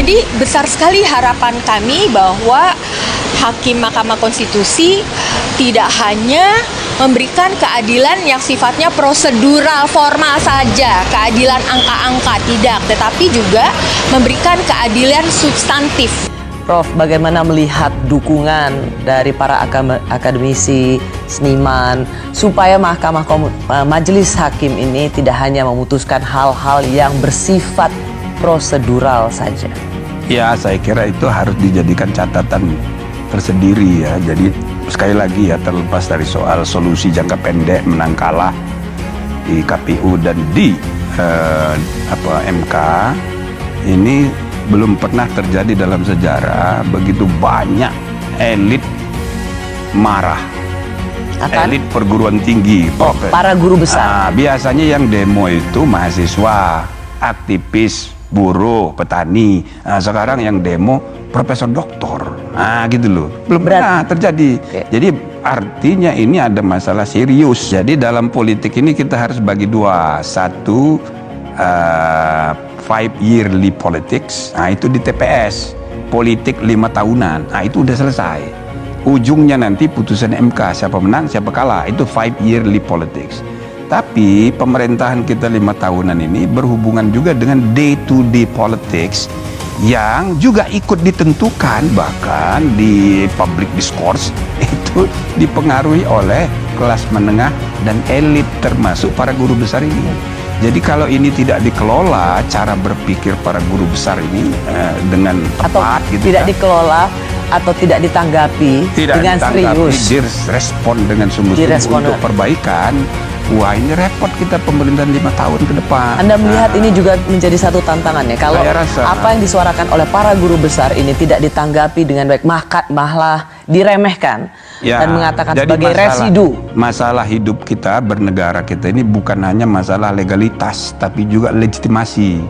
Jadi besar sekali harapan kami bahwa Hakim Mahkamah Konstitusi tidak hanya memberikan keadilan yang sifatnya prosedural, formal saja, keadilan angka-angka, tidak, tetapi juga memberikan keadilan substantif. Prof, bagaimana melihat dukungan dari para akademisi, seniman, supaya Majelis Hakim ini tidak hanya memutuskan hal-hal yang bersifat prosedural saja? Ya, saya kira itu harus dijadikan catatan tersendiri ya. Jadi sekali lagi ya, terlepas dari soal solusi jangka pendek menang kalah di KPU dan di MK, ini belum pernah terjadi dalam sejarah begitu banyak elit marah. Elit perguruan tinggi, para guru besar. Biasanya yang demo itu mahasiswa, aktivis, buruh, petani. Sekarang yang demo profesor doktor. Gitu loh. Belum pernah terjadi. Jadi artinya ini ada masalah serius. Jadi dalam politik ini kita harus bagi dua. Satu, 5 yearly politics, itu di TPS, politik 5 tahunan, itu udah selesai. Ujungnya nanti putusan MK, siapa menang, siapa kalah, itu 5 yearly politics. Tapi pemerintahan kita 5 tahunan ini berhubungan juga dengan day to day politics yang juga ikut ditentukan, bahkan di public discourse itu dipengaruhi oleh kelas menengah dan elit, termasuk para guru besar ini. Jadi kalau ini tidak dikelola, cara berpikir para guru besar ini dengan tepat, atau tidak dikelola atau tidak ditanggapi dengan serius, direspon dengan sungguh-sungguh untuk perbaikan, wah ini repot kita pemerintahan 5 tahun ke depan. Anda melihat ini juga menjadi satu tantangan ya, kalau apa yang disuarakan oleh para guru besar ini tidak ditanggapi dengan baik, malah diremehkan dan mengatakan sebagai residu. Masalah hidup kita, bernegara kita ini bukan hanya masalah legalitas, tapi juga legitimasi.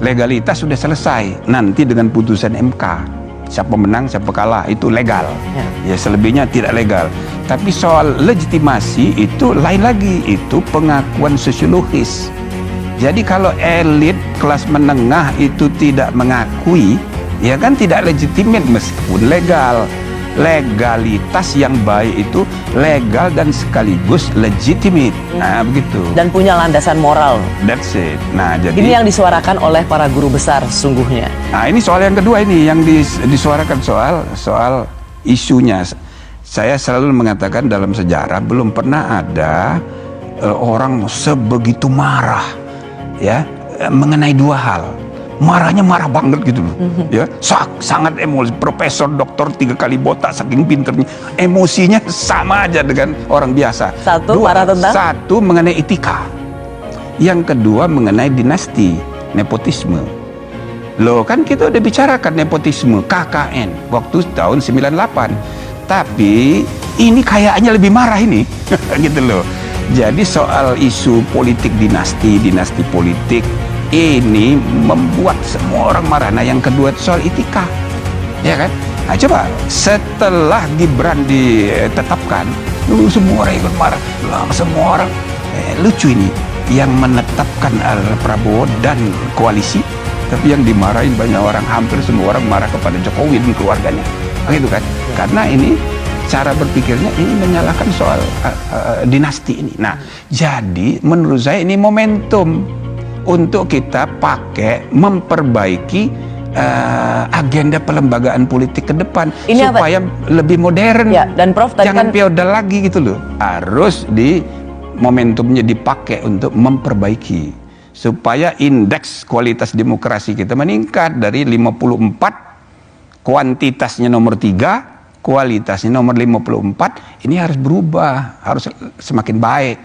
Legalitas sudah selesai, nanti dengan putusan MK, siapa menang, siapa kalah, itu legal. Ya selebihnya tidak legal. Tapi soal legitimasi itu lain lagi, itu pengakuan sosiologis. Jadi kalau elit kelas menengah itu tidak mengakui, ya kan tidak legitimate meskipun legal. Legalitas yang baik itu legal dan sekaligus legitimate. Begitu. Dan punya landasan moral. That's it. Jadi ini yang disuarakan oleh para guru besar sesungguhnya. Ini soal yang kedua ini yang disuarakan soal isunya. Saya selalu mengatakan dalam sejarah belum pernah ada orang sebegitu marah ya mengenai dua hal. Marahnya marah banget gitu loh, ya sangat emosi. Profesor doktor 3 kali botak saking pinternya, emosinya sama aja dengan orang biasa. Satu mengenai etika, yang kedua mengenai dinasti, nepotisme. Loh kan kita udah bicarakan nepotisme KKN waktu tahun 98, tapi ini kayaknya lebih marah ini, gitu loh. Jadi soal isu politik dinasti politik ini membuat semua orang marah. Yang kedua soal etika, ya kan? Coba setelah Gibran ditetapkan, semua orang ikut marah. Semua orang lucu ini, yang menetapkan Prabowo dan koalisi, tapi yang dimarahin banyak orang, hampir semua orang marah kepada Jokowi dan keluarganya, gitu kan? Karena ini cara berpikirnya ini menyalahkan soal dinasti ini. Jadi menurut saya ini momentum untuk kita pakai memperbaiki agenda pelembagaan politik ke depan supaya lebih modern, dan Prof, jangan feodal lagi gitu loh. Harus momentumnya dipakai untuk memperbaiki supaya indeks kualitas demokrasi kita meningkat dari 54, kuantitasnya nomor 3, kualitasnya nomor 54. Ini harus berubah, harus semakin baik.